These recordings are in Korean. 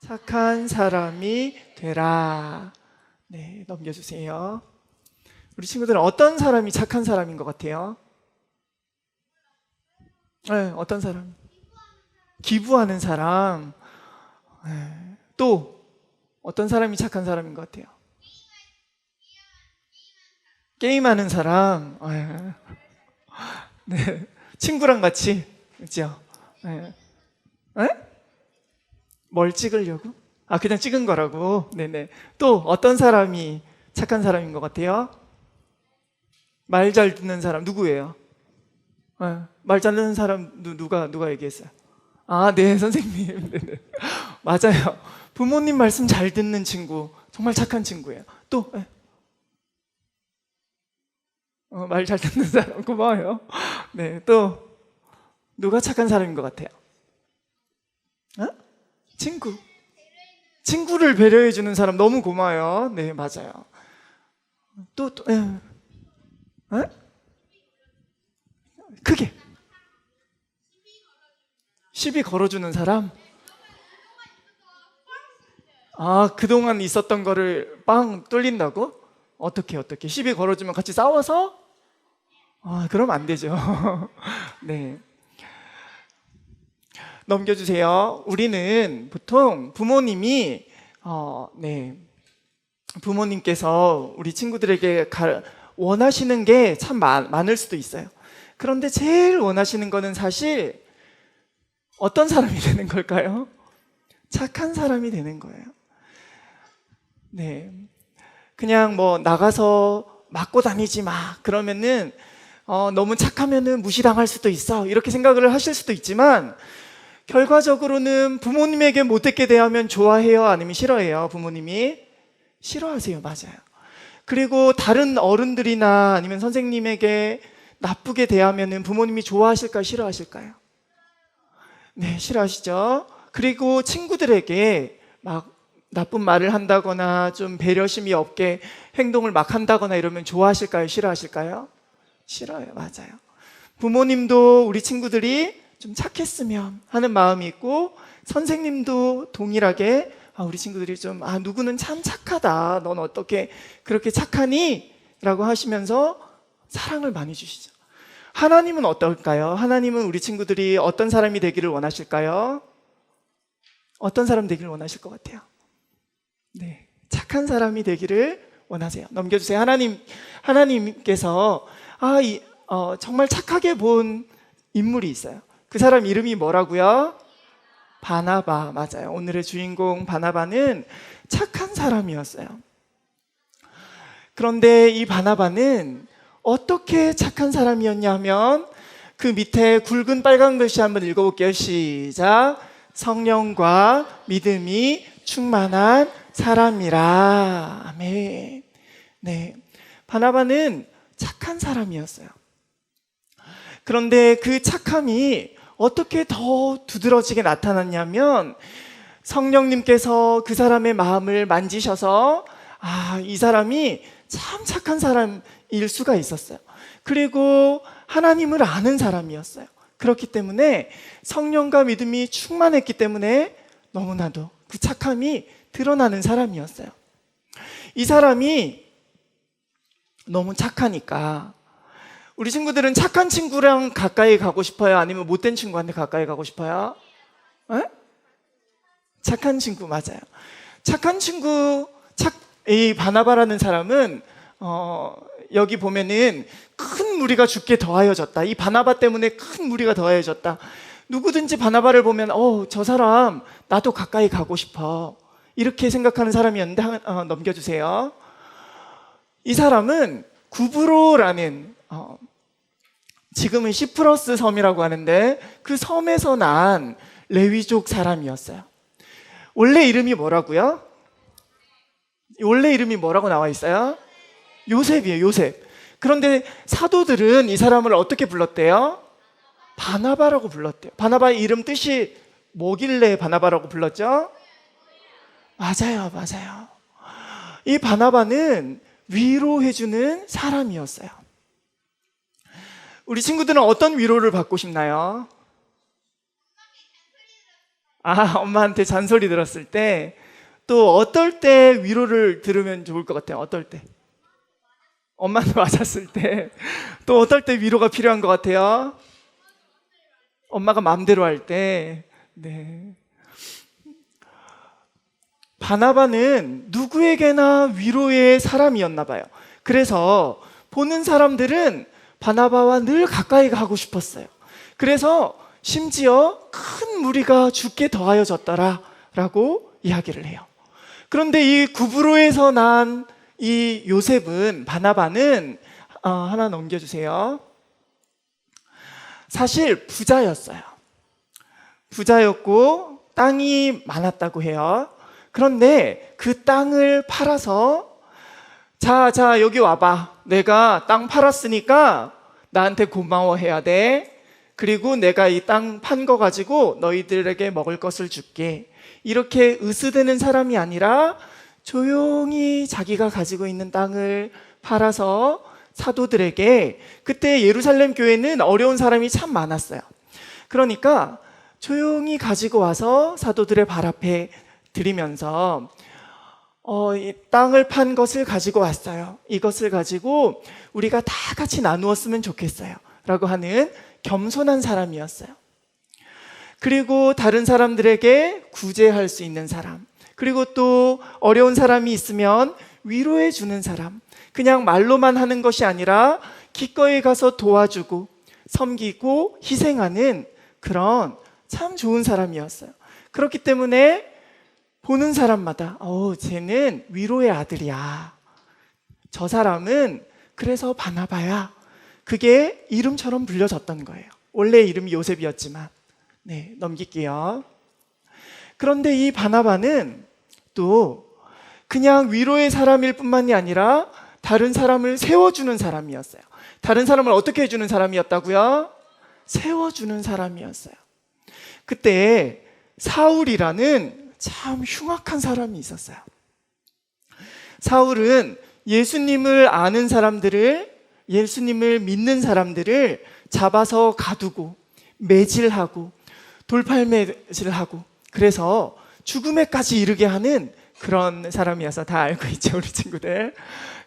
착한 사람이 되라. 네, 넘겨주세요. 우리 친구들은 어떤 사람이 착한 사람인 것 같아요? 네, 어떤 사람? 기부하는 사람. 네, 또 어떤 사람이 착한 사람인 것 같아요? 게임하는 사람. 네. 네. 친구랑 같이, 그죠? 네. 네? 뭘 찍으려고? 아, 그냥 찍은 거라고. 네네. 또 어떤 사람이 착한 사람인 것 같아요? 말 잘 듣는 사람 누구예요? 네. 말 잘 듣는 사람 누가 얘기했어요? 아, 네, 선생님. 네네. 맞아요. 부모님 말씀 잘 듣는 친구 정말 착한 친구예요. 또 네. 말 잘 듣는 사람 고마워요. 네, 또 누가 착한 사람인 것 같아요? 어? 친구를 배려해 주는 사람 너무 고마워요. 네, 맞아요. 또 예. 어? 크게 시비 걸어주는 사람? 아, 그동안 있었던 거를 빵 뚫린다고? 어떻게 시비 걸어주면 같이 싸워서? 아, 그럼 안 되죠. 네. 넘겨주세요. 우리는 보통 부모님이 네, 부모님께서 우리 친구들에게 원하시는 게 참 많을 수도 있어요. 그런데 제일 원하시는 거는 사실 어떤 사람이 되는 걸까요? 착한 사람이 되는 거예요. 네, 그냥 뭐 나가서 맞고 다니지 마. 그러면은 너무 착하면은 무시당할 수도 있어. 이렇게 생각을 하실 수도 있지만 결과적으로는 부모님에게 못되게 대하면 좋아해요? 아니면 싫어해요? 부모님이? 싫어하세요. 맞아요. 그리고 다른 어른들이나 아니면 선생님에게 나쁘게 대하면 부모님이 좋아하실까요? 싫어하실까요? 네, 싫어하시죠? 그리고 친구들에게 막 나쁜 말을 한다거나 좀 배려심이 없게 행동을 막 한다거나 이러면 좋아하실까요? 싫어하실까요? 싫어요. 맞아요. 부모님도 우리 친구들이 좀 착했으면 하는 마음이 있고 선생님도 동일하게 우리 친구들이 좀 누구는 참 착하다. 넌 어떻게 그렇게 착하니? 라고 하시면서 사랑을 많이 주시죠. 하나님은 어떨까요? 하나님은 우리 친구들이 어떤 사람이 되기를 원하실까요? 어떤 사람 되기를 원하실 것 같아요? 네, 착한 사람이 되기를 원하세요. 넘겨주세요. 하나님께서 정말 착하게 본 인물이 있어요. 그 사람 이름이 뭐라고요? 바나바. 맞아요. 오늘의 주인공 바나바는 착한 사람이었어요. 그런데 이 바나바는 어떻게 착한 사람이었냐 하면 그 밑에 굵은 빨간 글씨 한번 읽어볼게요. 시작. 성령과 믿음이 충만한 사람이라. 아멘. 네, 바나바는 착한 사람이었어요. 그런데 그 착함이 어떻게 더 두드러지게 나타났냐면 성령님께서 그 사람의 마음을 만지셔서 이 사람이 참 착한 사람일 수가 있었어요. 그리고 하나님을 아는 사람이었어요. 그렇기 때문에 성령과 믿음이 충만했기 때문에 너무나도 그 착함이 드러나는 사람이었어요. 이 사람이 너무 착하니까 우리 친구들은 착한 친구랑 가까이 가고 싶어요? 아니면 못된 친구한테 가까이 가고 싶어요? 에? 착한 친구. 맞아요. 착한 친구. 이 바나바라는 사람은 여기 보면은 큰 무리가 죽게 더하여졌다. 이 바나바 때문에 큰 무리가 더하여졌다. 누구든지 바나바를 보면 저 사람 나도 가까이 가고 싶어. 이렇게 생각하는 사람이었는데 넘겨주세요. 이 사람은 구브로라는 지금은 시프러스 섬이라고 하는데 그 섬에서 난 레위족 사람이었어요. 원래 이름이 뭐라고요? 원래 이름이 뭐라고 나와 있어요? 요셉이에요. 요셉. 그런데 사도들은 이 사람을 어떻게 불렀대요? 바나바라고 불렀대요. 바나바의 이름 뜻이 뭐길래 바나바라고 불렀죠? 맞아요. 이 바나바는 위로해주는 사람이었어요. 우리 친구들은 어떤 위로를 받고 싶나요? 엄마한테 잔소리 들었을 때. 또 어떨 때 위로를 들으면 좋을 것 같아요? 어떨 때? 엄마한테 맞았을 때. 또 어떨 때 위로가 필요한 것 같아요? 엄마가 마음대로 할 때. 네. 바나바는 누구에게나 위로의 사람이었나 봐요. 그래서 보는 사람들은 바나바와 늘 가까이 가고 싶었어요. 그래서 심지어 큰 무리가 죽게 더하여졌더라 라고 이야기를 해요. 그런데 이 구브로에서 난 이 요셉은, 바나바는 하나 넘겨주세요. 사실 부자였어요. 부자였고 땅이 많았다고 해요. 그런데 그 땅을 팔아서 자 여기 와봐. 내가 땅 팔았으니까 나한테 고마워해야 돼. 그리고 내가 이 땅 판 거 가지고 너희들에게 먹을 것을 줄게. 이렇게 으스대는 사람이 아니라 조용히 자기가 가지고 있는 땅을 팔아서 사도들에게, 그때 예루살렘 교회는 어려운 사람이 참 많았어요. 그러니까 조용히 가지고 와서 사도들의 발 앞에 드리면서 이 땅을 판 것을 가지고 왔어요. 이것을 가지고 우리가 다 같이 나누었으면 좋겠어요 라고 하는 겸손한 사람이었어요. 그리고 다른 사람들에게 구제할 수 있는 사람, 그리고 또 어려운 사람이 있으면 위로해 주는 사람, 그냥 말로만 하는 것이 아니라 기꺼이 가서 도와주고 섬기고 희생하는 그런 참 좋은 사람이었어요. 그렇기 때문에 보는 사람마다 쟤는 위로의 아들이야, 저 사람은 그래서 바나바야, 그게 이름처럼 불려졌던 거예요. 원래 이름이 요셉이었지만. 네, 넘길게요. 그런데 이 바나바는 또 그냥 위로의 사람일 뿐만이 아니라 다른 사람을 세워주는 사람이었어요. 다른 사람을 어떻게 해주는 사람이었다고요? 세워주는 사람이었어요. 그때 사울이라는 참 흉악한 사람이 있었어요. 사울은 예수님을 아는 사람들을, 예수님을 믿는 사람들을 잡아서 가두고 매질하고 돌팔매질하고, 그래서 죽음에까지 이르게 하는 그런 사람이어서 다 알고 있죠, 우리 친구들.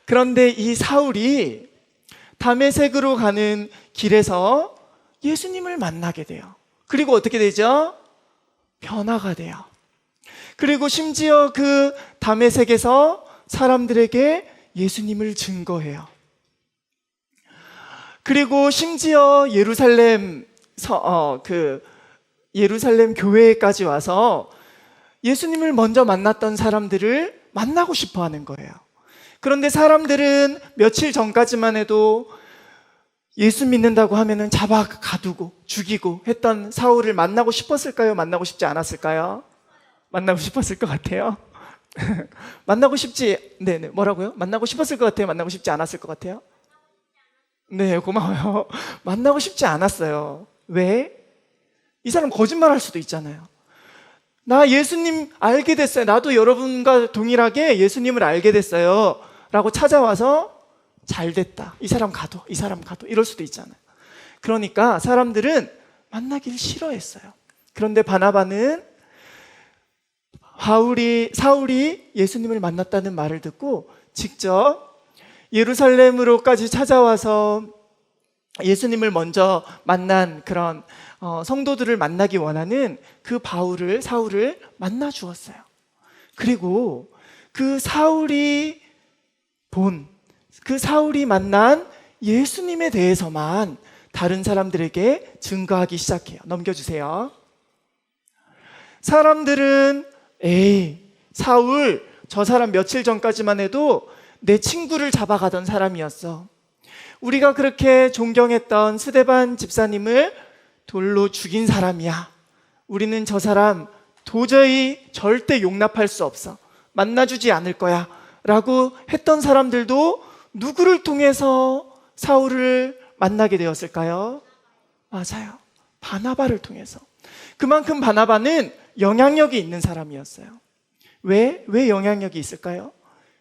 그런데 이 사울이 다메섹으로 가는 길에서 예수님을 만나게 돼요. 그리고 어떻게 되죠? 변화가 돼요. 그리고 심지어 그 다메섹에서 사람들에게 예수님을 증거해요. 그리고 심지어 예루살렘 교회까지 와서 예수님을 먼저 만났던 사람들을 만나고 싶어 하는 거예요. 그런데 사람들은 며칠 전까지만 해도 예수 믿는다고 하면은 잡아 가두고 죽이고 했던 사울을 만나고 싶었을까요? 만나고 싶지 않았을까요? 만나고 싶었을 것 같아요. 네네, 뭐라고요? 만나고 싶었을 것 같아요? 만나고 싶지 않았을 것 같아요? 네, 고마워요. 만나고 싶지 않았어요. 왜? 이 사람 거짓말 할 수도 있잖아요. 나 예수님 알게 됐어요. 나도 여러분과 동일하게 예수님을 알게 됐어요 라고 찾아와서 잘 됐다, 이 사람 가둬, 이 사람 가둬, 이럴 수도 있잖아요. 그러니까 사람들은 만나길 싫어했어요. 그런데 바나바는 사울이 예수님을 만났다는 말을 듣고 직접 예루살렘으로까지 찾아와서 예수님을 먼저 만난 그런 성도들을 만나기 원하는 그 사울을 만나 주었어요. 그리고 그 사울이 만난 예수님에 대해서만 다른 사람들에게 증거하기 시작해요. 넘겨주세요. 사람들은 사울, 저 사람 며칠 전까지만 해도 내 친구를 잡아가던 사람이었어. 우리가 그렇게 존경했던 스데반 집사님을 돌로 죽인 사람이야. 우리는 저 사람 도저히 절대 용납할 수 없어, 만나주지 않을 거야 라고 했던 사람들도 누구를 통해서 사울을 만나게 되었을까요? 맞아요, 바나바를 통해서. 그만큼 바나바는 영향력이 있는 사람이었어요. 왜 영향력이 있을까요?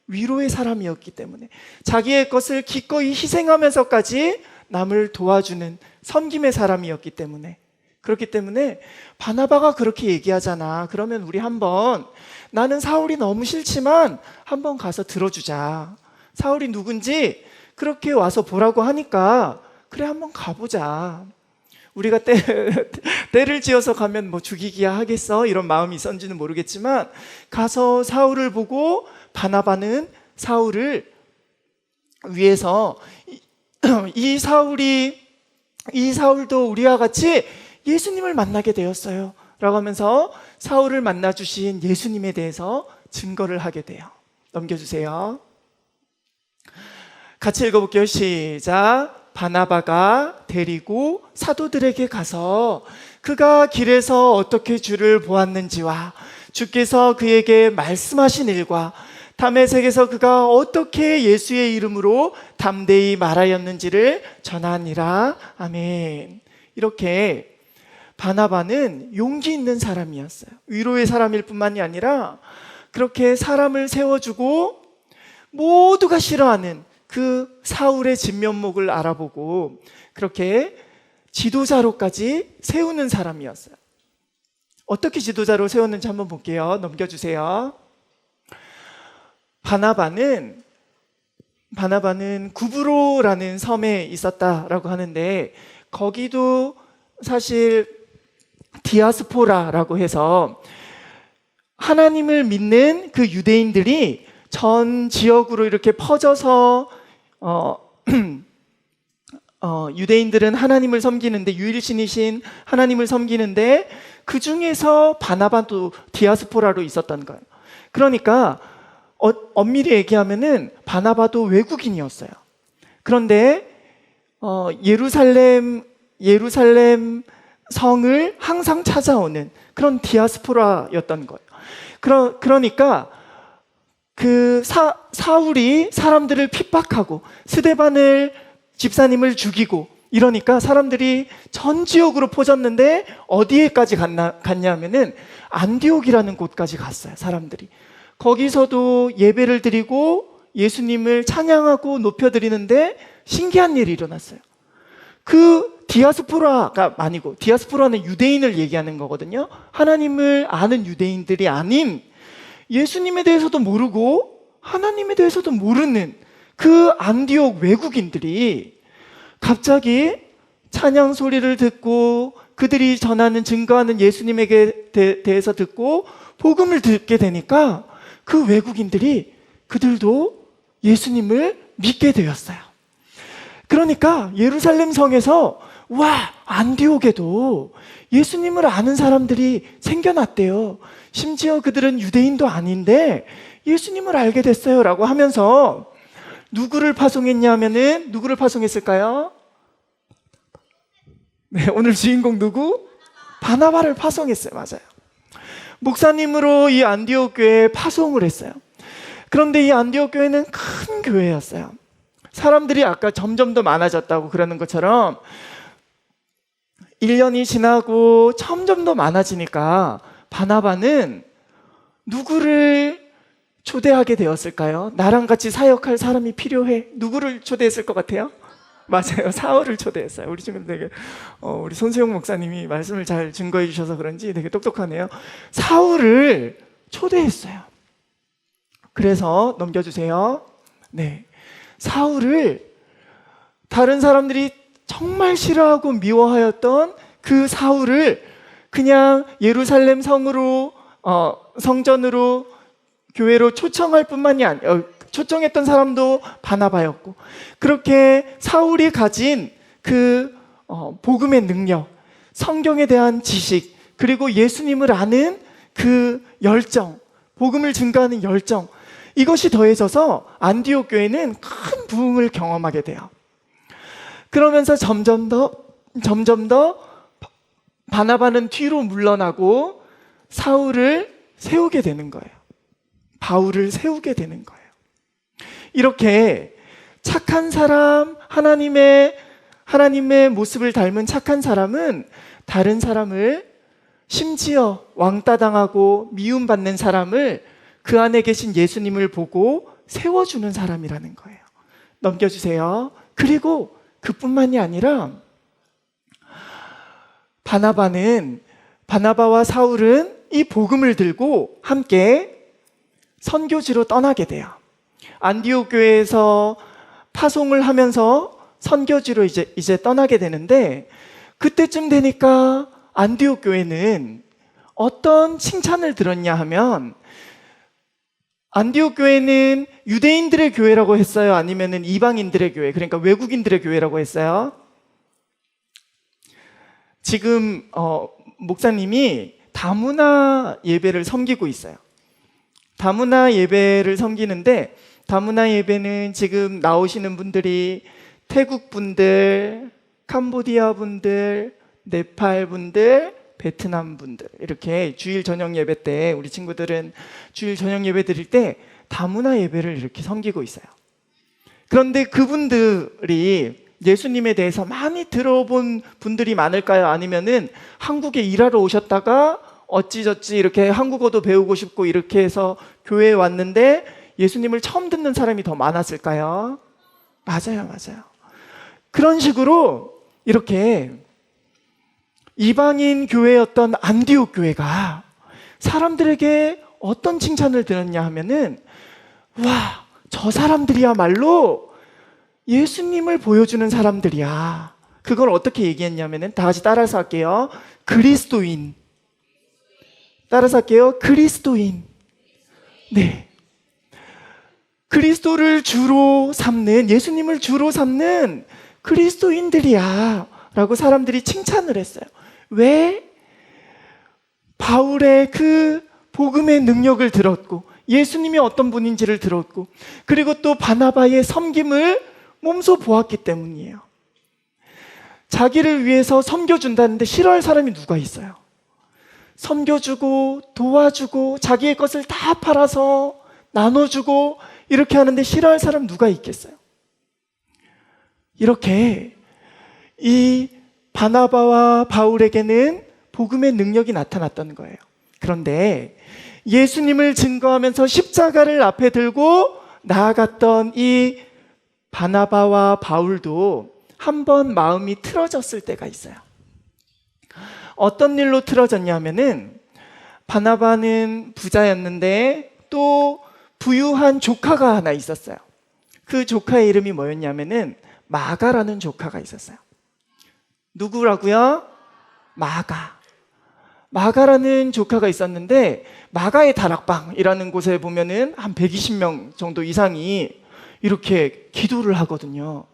위로의 사람이었기 때문에, 자기의 것을 기꺼이 희생하면서까지 남을 도와주는 섬김의 사람이었기 때문에 그렇기 때문에 바나바가 그렇게 얘기하잖아. 그러면 우리 한번, 나는 사울이 너무 싫지만 한번 가서 들어주자. 사울이 누군지 그렇게 와서 보라고 하니까 그래 한번 가보자. 우리가 때를 지어서 가면 뭐 죽이기야 하겠어? 이런 마음이 있었는지는 모르겠지만 가서 사울을 보고 바나바는 사울을 위해서 이 사울도 우리와 같이 예수님을 만나게 되었어요 라고 하면서 사울을 만나주신 예수님에 대해서 증거를 하게 돼요. 넘겨주세요. 같이 읽어볼게요. 시작. 바나바가 데리고 사도들에게 가서 그가 길에서 어떻게 주를 보았는지와 주께서 그에게 말씀하신 일과 다메섹에서 그가 어떻게 예수의 이름으로 담대히 말하였는지를 전하니라. 아멘. 이렇게 바나바는 용기 있는 사람이었어요. 위로의 사람일 뿐만이 아니라 그렇게 사람을 세워주고 모두가 싫어하는 그 사울의 진면목을 알아보고 그렇게 지도자로까지 세우는 사람이었어요. 어떻게 지도자로 세웠는지 한번 볼게요. 넘겨주세요. 바나바는 구브로라는 섬에 있었다라고 하는데 거기도 사실 디아스포라라고 해서 하나님을 믿는 그 유대인들이 전 지역으로 이렇게 퍼져서 유대인들은 하나님을 섬기는데 유일신이신 하나님을 섬기는데 그 중에서 바나바도 디아스포라로 있었던 거예요. 그러니까 엄밀히 얘기하면은 바나바도 외국인이었어요. 그런데 예루살렘 성을 항상 찾아오는 그런 디아스포라였던 거예요. 그러니까 그 사울이 사람들을 핍박하고 스데반을 집사님을 죽이고 이러니까 사람들이 전 지역으로 퍼졌는데 어디에까지 갔냐면은 안디옥이라는 곳까지 갔어요. 사람들이 거기서도 예배를 드리고 예수님을 찬양하고 높여드리는데 신기한 일이 일어났어요. 그 디아스포라가 아니고, 디아스포라는 유대인을 얘기하는 거거든요. 하나님을 아는 유대인들이 아닌 예수님에 대해서도 모르고 하나님에 대해서도 모르는 그 안디옥 외국인들이 갑자기 찬양 소리를 듣고 그들이 전하는 증거하는 예수님에게 대해서 듣고 복음을 듣게 되니까 그 외국인들이 그들도 예수님을 믿게 되었어요. 그러니까 예루살렘 성에서 와, 안디옥에도 예수님을 아는 사람들이 생겨났대요. 심지어 그들은 유대인도 아닌데 예수님을 알게 됐어요 라고 하면서 누구를 파송했냐면은 누구를 파송했을까요? 네, 오늘 주인공 누구? 바나바를 파송했어요. 맞아요. 목사님으로 이 안디옥 교회에 파송을 했어요. 그런데 이 안디옥 교회는 큰 교회였어요. 사람들이 아까 점점 더 많아졌다고 그러는 것처럼 1년이 지나고 점점 더 많아지니까 바나바는 누구를 초대하게 되었을까요? 나랑 같이 사역할 사람이 필요해. 누구를 초대했을 것 같아요? 맞아요. 사울을 초대했어요. 우리 지금 되게 우리 손수영 목사님이 말씀을 잘 증거해 주셔서 그런지 되게 똑똑하네요. 사울을 초대했어요. 그래서 넘겨주세요. 네, 사울을 다른 사람들이 정말 싫어하고 미워하였던 그 사울을 그냥 예루살렘 성으로 성전으로 교회로 초청할 뿐만이 아니라 초청했던 사람도 바나바였고, 그렇게 사울이 가진 그 복음의 능력, 성경에 대한 지식, 그리고 예수님을 아는 그 열정, 복음을 증거하는 열정, 이것이 더해져서 안디옥 교회는 큰 부흥을 경험하게 돼요. 그러면서 점점 더 바나바는 뒤로 물러나고 사울을 세우게 되는 거예요. 바울을 세우게 되는 거예요. 이렇게 착한 사람, 하나님의 모습을 닮은 착한 사람은 다른 사람을, 심지어 왕따 당하고 미움받는 사람을 그 안에 계신 예수님을 보고 세워주는 사람이라는 거예요. 넘겨주세요. 그리고 그뿐만이 아니라 바나바와 사울은 이 복음을 들고 함께 선교지로 떠나게 돼요. 안디옥 교회에서 파송을 하면서 선교지로 이제 떠나게 되는데, 그때쯤 되니까 안디옥 교회는 어떤 칭찬을 들었냐 하면, 안디옥 교회는 유대인들의 교회라고 했어요? 아니면은 이방인들의 교회, 그러니까 외국인들의 교회라고 했어요? 지금 목사님이 다문화 예배를 섬기고 있어요. 다문화 예배를 섬기는데, 다문화 예배는 지금 나오시는 분들이 태국 분들, 캄보디아 분들, 네팔 분들, 베트남 분들, 이렇게 주일 저녁 예배 때, 우리 친구들은 주일 저녁 예배 드릴 때 다문화 예배를 이렇게 섬기고 있어요. 그런데 그분들이 예수님에 대해서 많이 들어본 분들이 많을까요? 아니면은 한국에 일하러 오셨다가 어찌저찌 이렇게 한국어도 배우고 싶고 이렇게 해서 교회에 왔는데 예수님을 처음 듣는 사람이 더 많았을까요? 맞아요. 그런 식으로 이렇게 이방인 교회였던 안디옥 교회가 사람들에게 어떤 칭찬을 들었냐 하면은, 와, 저 사람들이야말로 예수님을 보여주는 사람들이야. 그걸 어떻게 얘기했냐면은, 다 같이 따라서 할게요. 그리스도인. 따라서 할게요. 그리스도인. 네. 그리스도를 주로 삼는, 예수님을 주로 삼는 그리스도인들이야 라고 사람들이 칭찬을 했어요. 왜? 바울의 그 복음의 능력을 들었고, 예수님이 어떤 분인지를 들었고, 그리고 또 바나바의 섬김을 몸소 보았기 때문이에요. 자기를 위해서 섬겨준다는데 싫어할 사람이 누가 있어요? 섬겨주고 도와주고 자기의 것을 다 팔아서 나눠주고 이렇게 하는데 싫어할 사람 누가 있겠어요? 이렇게 이 바나바와 바울에게는 복음의 능력이 나타났던 거예요. 그런데 예수님을 증거하면서 십자가를 앞에 들고 나아갔던 이 바나바와 바울도 한번 마음이 틀어졌을 때가 있어요. 어떤 일로 틀어졌냐면은, 바나바는 부자였는데 또 부유한 조카가 하나 있었어요. 그 조카의 이름이 뭐였냐면은 마가라는 조카가 있었어요. 누구라고요? 마가라는 조카가 있었는데, 마가의 다락방이라는 곳에 보면은 한 120명 정도 이상이 이렇게 기도를 하거든요.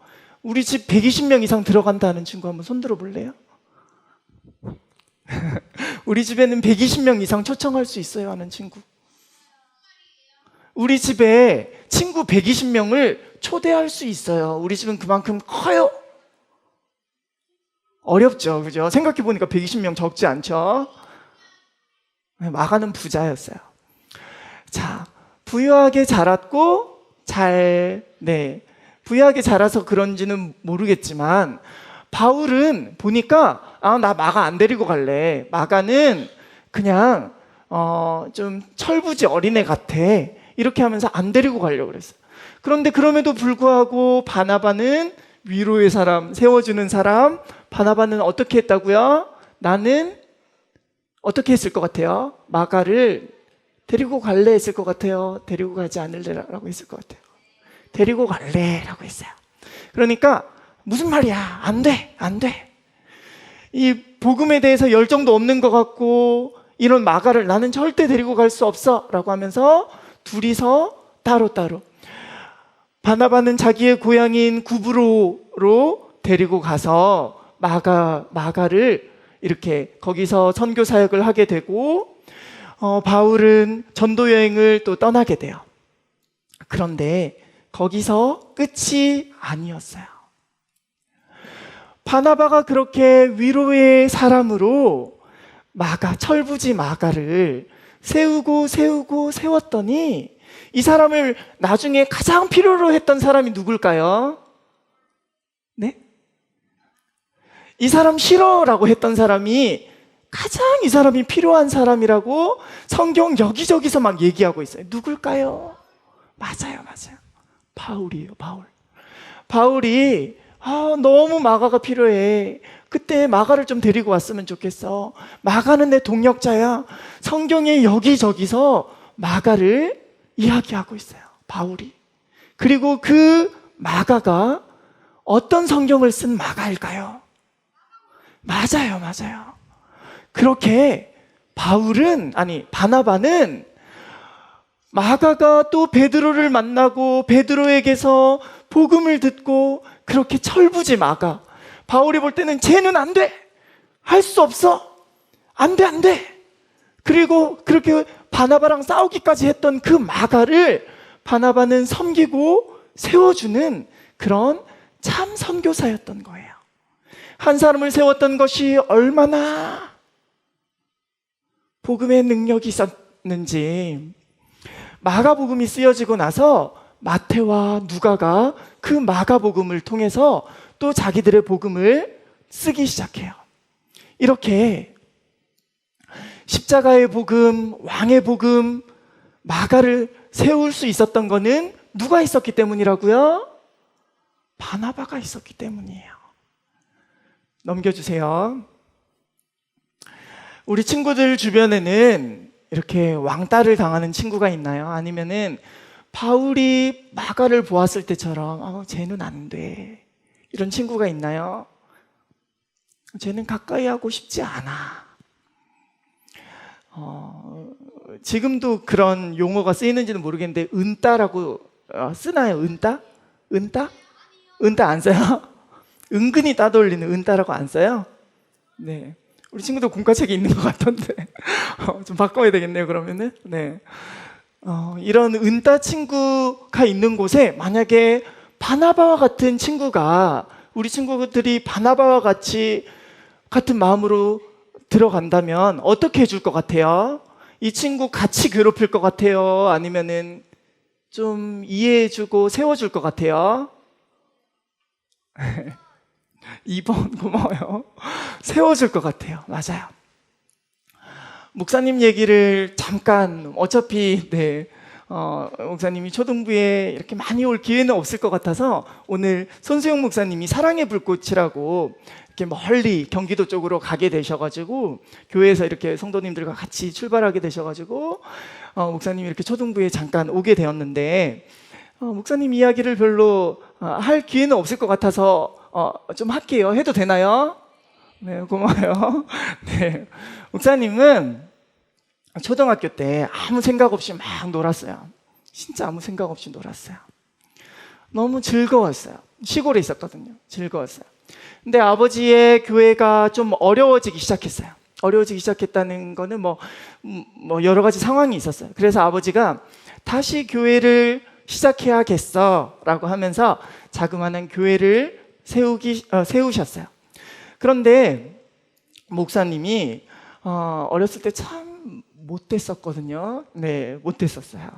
우리 집 120명 이상 들어간다는 친구 한번 손들어 볼래요? 우리 집에는 120명 이상 초청할 수 있어요 하는 친구. 우리 집에 친구 120명을 초대할 수 있어요. 우리 집은 그만큼 커요. 어렵죠, 그죠? 생각해보니까 120명 적지 않죠? 마가는 부자였어요. 자, 부유하게 자랐고 부유하게 자라서 그런지는 모르겠지만, 바울은 보니까 나 마가 안 데리고 갈래. 마가는 그냥 좀 철부지 어린애 같아. 이렇게 하면서 안 데리고 가려고 그랬어요. 그런데 그럼에도 불구하고 바나바는 위로의 사람, 세워주는 사람. 바나바는 어떻게 했다고요? 나는 어떻게 했을 것 같아요? 마가를 데리고 갈래 했을 것 같아요? 데리고 가지 않을래라고 했을 것 같아요? 데리고 갈래라고 했어요. 그러니까 무슨 말이야? 안 돼. 이 복음에 대해서 열정도 없는 것 같고, 이런 마가를 나는 절대 데리고 갈 수 없어 라고 하면서 둘이서 따로따로, 바나바는 자기의 고향인 구브로로 데리고 가서 마가를 이렇게 거기서 선교 사역을 하게 되고, 바울은 전도 여행을 또 떠나게 돼요. 그런데 거기서 끝이 아니었어요. 바나바가 그렇게 위로의 사람으로 철부지 마가를 세웠더니, 이 사람을 나중에 가장 필요로 했던 사람이 누굴까요? 네? 이 사람 싫어라고 했던 사람이 가장 이 사람이 필요한 사람이라고 성경 여기저기서 막 얘기하고 있어요. 누굴까요? 맞아요. 바울이에요. 바울이 너무 마가가 필요해. 그때 마가를 좀 데리고 왔으면 좋겠어. 마가는 내 동역자야. 성경에 여기저기서 마가를 이야기하고 있어요, 바울이. 그리고 그 마가가 어떤 성경을 쓴 마가일까요? 맞아요, 맞아요. 그렇게 바나바는 마가가 또 베드로를 만나고 베드로에게서 복음을 듣고 그렇게 철부지 마가. 바울이 볼 때는 쟤는 안 돼. 할 수 없어. 안 돼, 안 돼. 그리고 그렇게 바나바랑 싸우기까지 했던 그 마가를 바나바는 섬기고 세워주는 그런 참 선교사였던 거예요. 한 사람을 세웠던 것이 얼마나 복음의 능력이 있었는지, 마가복음이 쓰여지고 나서 마태와 누가가 그 마가복음을 통해서 또 자기들의 복음을 쓰기 시작해요. 이렇게 십자가의 복음, 왕의 복음, 마가를 세울 수 있었던 거는 누가 있었기 때문이라고요? 바나바가 있었기 때문이에요. 넘겨주세요. 우리 친구들 주변에는 이렇게 왕따를 당하는 친구가 있나요? 아니면은 바울이 마가를 보았을 때처럼 쟤는 안 돼, 이런 친구가 있나요? 쟤는 가까이 하고 싶지 않아. 지금도 그런 용어가 쓰이는지는 모르겠는데 은따라고 쓰나요? 은따? 은따? 은따 안 써요? 은근히 따돌리는 은따라고 안 써요? 네, 우리 친구도 공과책이 있는 것 같던데 좀 바꿔야 되겠네요, 그러면은. 네, 이런 은따 친구가 있는 곳에 만약에 바나바와 같은 친구가, 우리 친구들이 바나바와 같은 마음으로 들어간다면 어떻게 해줄 것 같아요? 이 친구 같이 괴롭힐 것 같아요? 아니면은 좀 이해해주고 세워줄 것 같아요? 2번 고마워요. 세워줄 것 같아요. 맞아요. 목사님 얘기를 잠깐, 어차피 목사님이 초등부에 이렇게 많이 올 기회는 없을 것 같아서 오늘 손수영 목사님이 사랑의 불꽃이라고 이렇게 멀리 경기도 쪽으로 가게 되셔가지고 교회에서 이렇게 성도님들과 같이 출발하게 되셔가지고 목사님이 이렇게 초등부에 잠깐 오게 되었는데 목사님 이야기를 별로 할 기회는 없을 것 같아서 좀 할게요. 해도 되나요? 네, 고마워요. 네, 목사님은 초등학교 때 아무 생각 없이 막 놀았어요. 진짜 아무 생각 없이 놀았어요. 너무 즐거웠어요. 시골에 있었거든요. 즐거웠어요. 근데 아버지의 교회가 좀 어려워지기 시작했어요. 어려워지기 시작했다는 거는 뭐 여러 가지 상황이 있었어요. 그래서 아버지가 다시 교회를 시작해야겠어 라고 하면서 자그마한 교회를 세우셨어요. 그런데 목사님이 어렸을 때 참 못됐었거든요. 네, 못됐었어요.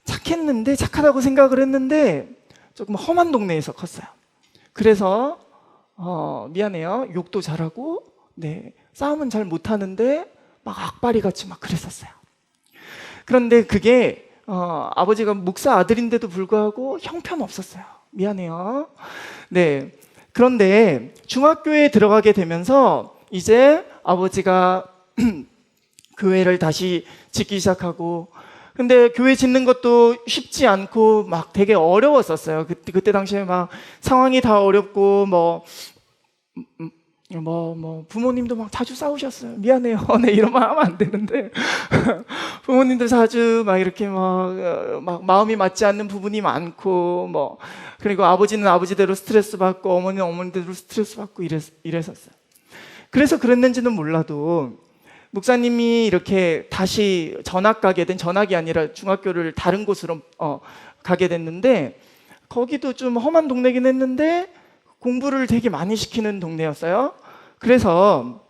착하다고 생각을 했는데 조금 험한 동네에서 컸어요. 그래서 미안해요, 욕도 잘하고, 네, 싸움은 잘 못하는데 막 악바리 같이 막 그랬었어요. 그런데 그게 아버지가 목사 아들인데도 불구하고 형편없었어요. 미안해요. 네, 그런데 중학교에 들어가게 되면서 이제 아버지가 교회를 다시 짓기 시작하고, 근데 교회 짓는 것도 쉽지 않고 막 되게 어려웠었어요. 그때 당시에 막 상황이 다 어렵고 부모님도 막 자주 싸우셨어요. 미안해요. 네, 이런 말 하면 안 되는데 부모님들 자주 막 이렇게 막 마음이 맞지 않는 부분이 많고 그리고 아버지는 아버지대로 스트레스 받고 어머니는 어머니대로 스트레스 받고 이랬었어요. 그래서 그랬는지는 몰라도 목사님이 이렇게 다시 전학이 아니라 중학교를 다른 곳으로 가게 됐는데, 거기도 좀 험한 동네긴 했는데 공부를 되게 많이 시키는 동네였어요. 그래서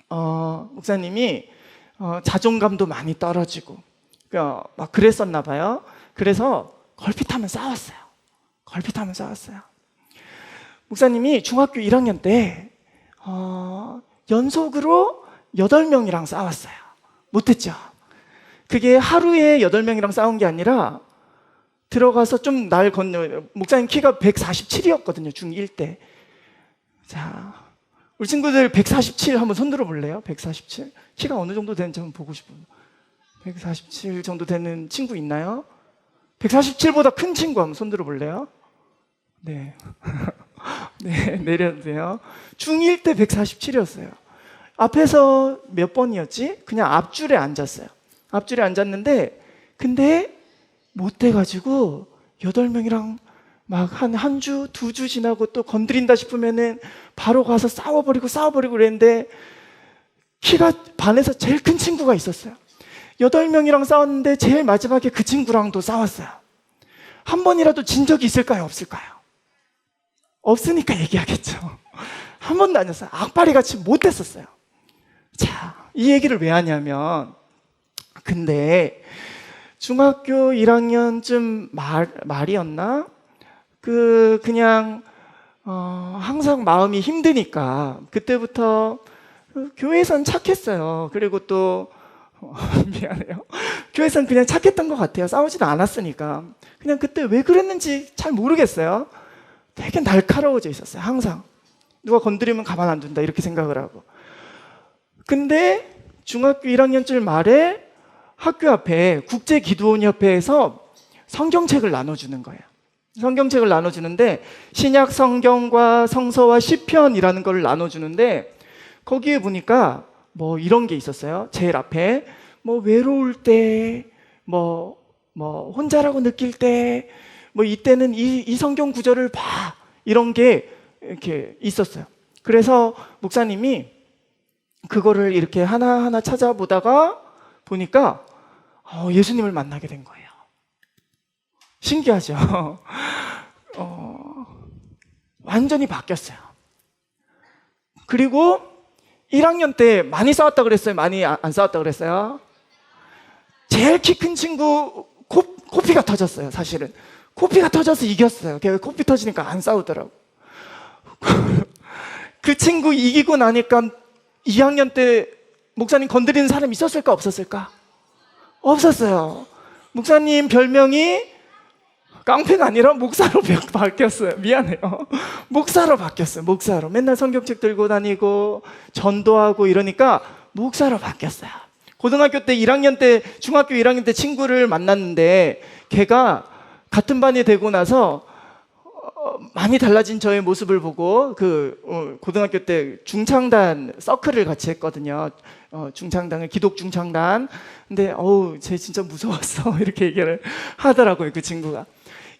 목사님이 자존감도 많이 떨어지고 막 그랬었나 봐요. 그래서 걸핏하면 싸웠어요. 목사님이 중학교 1학년 때 연속으로 8명이랑 싸웠어요. 못했죠. 그게 하루에 8명이랑 싸운 게 아니라 들어가서 좀 날 건너, 목사님 키가 147이었거든요 중1 때. 자, 우리 친구들 147 한번 손 들어 볼래요? 147. 키가 어느 정도 되는지 한번 보고 싶어요. 147 정도 되는 친구 있나요? 147보다 큰 친구 한번 손 들어 볼래요? 네. 네, 내려도 돼요. 중1 때 147이었어요. 앞에서 몇 번이었지? 그냥 앞줄에 앉았어요. 앞줄에 앉았는데, 근데 못돼가지고 8명이랑 막 한 주, 2주 지나고 또 건드린다 싶으면은 바로 가서 싸워버리고 그랬는데, 키가 반에서 제일 큰 친구가 있었어요. 8명이랑 싸웠는데 제일 마지막에 그 친구랑도 싸웠어요. 한 번이라도 진 적이 있을까요? 없을까요? 없으니까 얘기하겠죠. 한 번도 안 졌어요. 악바리 같이 못했었어요. 자, 이 얘기를 왜 하냐면, 근데 중학교 1학년쯤 말이었나? 그냥 항상 마음이 힘드니까 그때부터 교회에선 착했어요. 그리고 또 미안해요. 교회에선 그냥 착했던 것 같아요. 싸우지도 않았으니까. 그냥 그때 왜 그랬는지 잘 모르겠어요. 되게 날카로워져 있었어요. 항상 누가 건드리면 가만 안 둔다 이렇게 생각을 하고. 근데 중학교 1학년쯤 말에 학교 앞에 국제기도원협회에서 성경책을 나눠주는 거예요. 성경책을 나눠주는데 신약 성경과 성서와 시편이라는 걸 나눠주는데 거기에 보니까 뭐 이런 게 있었어요. 제일 앞에 뭐 외로울 때, 뭐 혼자라고 느낄 때, 뭐 이때는 이 성경 구절을 봐, 이런 게 이렇게 있었어요. 그래서 목사님이 그거를 이렇게 하나하나 찾아보다가 보니까 예수님을 만나게 된 거예요. 신기하죠? 완전히 바뀌었어요. 그리고 1학년 때 많이 싸웠다 그랬어요? 많이 안 싸웠다 그랬어요? 제일 키 큰 친구 코피가 터졌어요. 사실은 코피가 터져서 이겼어요. 걔 코피 터지니까 안 싸우더라고. 그 친구 이기고 나니까 2학년 때 목사님 건드리는 사람 있었을까 없었을까? 없었어요. 목사님 별명이 깡패가 아니라 목사로 바뀌었어요. 미안해요. 목사로 바뀌었어요. 목사로. 맨날 성경책 들고 다니고 전도하고 이러니까 목사로 바뀌었어요. 고등학교 때 1학년 때, 중학교 1학년 때 친구를 만났는데 걔가 같은 반이 되고 나서 많이 달라진 저의 모습을 보고 고등학교 때 중창단 서클을 같이 했거든요. 중창단을 기독 중창단. 근데 쟤 진짜 무서웠어. 이렇게 얘기를 하더라고요. 그 친구가.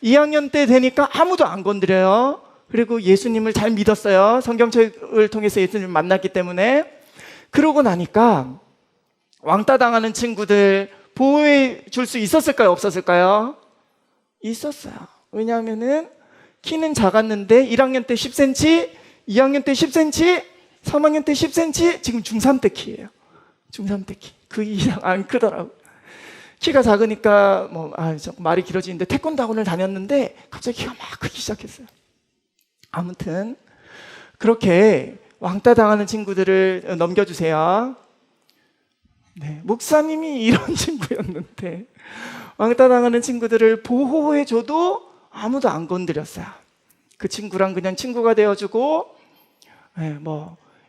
2학년 때 되니까 아무도 안 건드려요. 그리고 예수님을 잘 믿었어요. 성경책을 통해서 예수님을 만났기 때문에. 그러고 나니까 왕따 당하는 친구들 보호해 줄 수 있었을까요? 없었을까요? 있었어요. 왜냐하면은 키는 작았는데 1학년 때 10cm, 2학년 때 10cm, 3학년 때 10cm, 지금 중3 때 키예요. 중3 때 키. 그 이상 안 크더라고요. 키가 작으니까 말이 길어지는데 태권도 학원을 다녔는데 갑자기 키가 막 크기 시작했어요. 아무튼 그렇게 왕따 당하는 친구들을 넘겨주세요. 네, 목사님이 이런 친구였는데 왕따 당하는 친구들을 보호해줘도 아무도 안 건드렸어요. 그 친구랑 그냥 친구가 되어주고,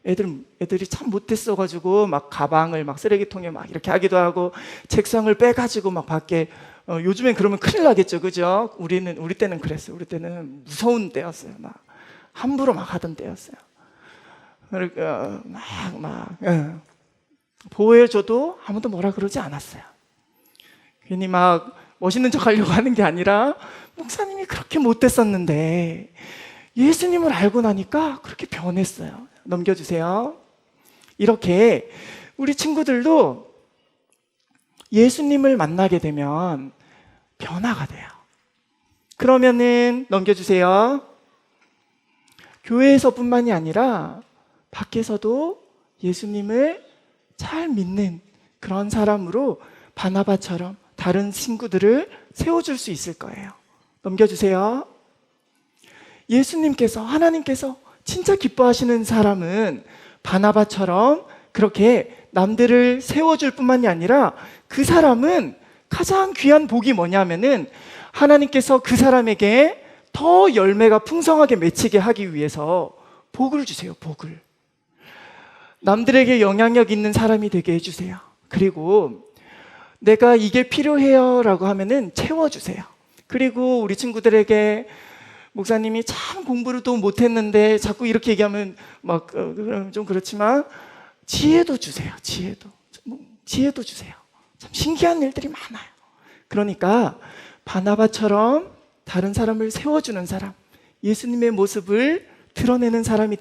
애들이 참 못했어가지고 막 가방을 막 쓰레기통에 막 이렇게 하기도 하고 책상을 빼가지고 막 밖에 요즘엔 그러면 큰일 나겠죠, 그죠? 우리 때는 그랬어요. 우리 때는 무서운 때였어요. 막 함부로 막 하던 때였어요. 그러니까 보호해줘도 아무도 뭐라 그러지 않았어요. 괜히 막 멋있는 척 하려고 하는 게 아니라 목사님이 그렇게 못됐었는데 예수님을 알고 나니까 그렇게 변했어요. 넘겨주세요. 이렇게 우리 친구들도 예수님을 만나게 되면 변화가 돼요. 그러면은 넘겨주세요. 교회에서뿐만이 아니라 밖에서도 예수님을 잘 믿는 그런 사람으로 바나바처럼 다른 친구들을 세워줄 수 있을 거예요. 넘겨주세요. 예수님께서, 하나님께서 진짜 기뻐하시는 사람은 바나바처럼 그렇게 남들을 세워줄 뿐만이 아니라 그 사람은 가장 귀한 복이 뭐냐면은 하나님께서 그 사람에게 더 열매가 풍성하게 맺히게 하기 위해서 복을 주세요. 복을. 남들에게 영향력 있는 사람이 되게 해주세요. 그리고 내가 이게 필요해요 라고 하면은 채워주세요. 그리고 우리 친구들에게 목사님이 참 공부를 또 못했는데 자꾸 이렇게 얘기하면 막 좀 그렇지만 지혜도 주세요. 지혜도 주세요. 참 신기한 일들이 많아요. 그러니까 바나바처럼 다른 사람을 세워주는 사람, 예수님의 모습을 드러내는 사람이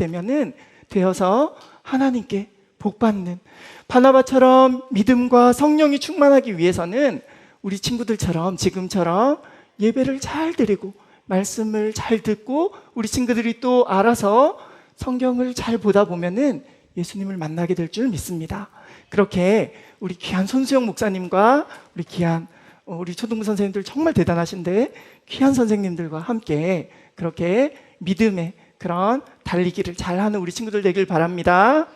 되어서 하나님께 복받는, 바나바처럼 믿음과 성령이 충만하기 위해서는 우리 친구들처럼 지금처럼 예배를 잘 드리고 말씀을 잘 듣고 우리 친구들이 또 알아서 성경을 잘 보다 보면은 예수님을 만나게 될 줄 믿습니다. 그렇게 우리 귀한 손수영 목사님과 우리 귀한 우리 초등부 선생님들 정말 대단하신데 귀한 선생님들과 함께 그렇게 믿음의 그런 달리기를 잘하는 우리 친구들 되길 바랍니다.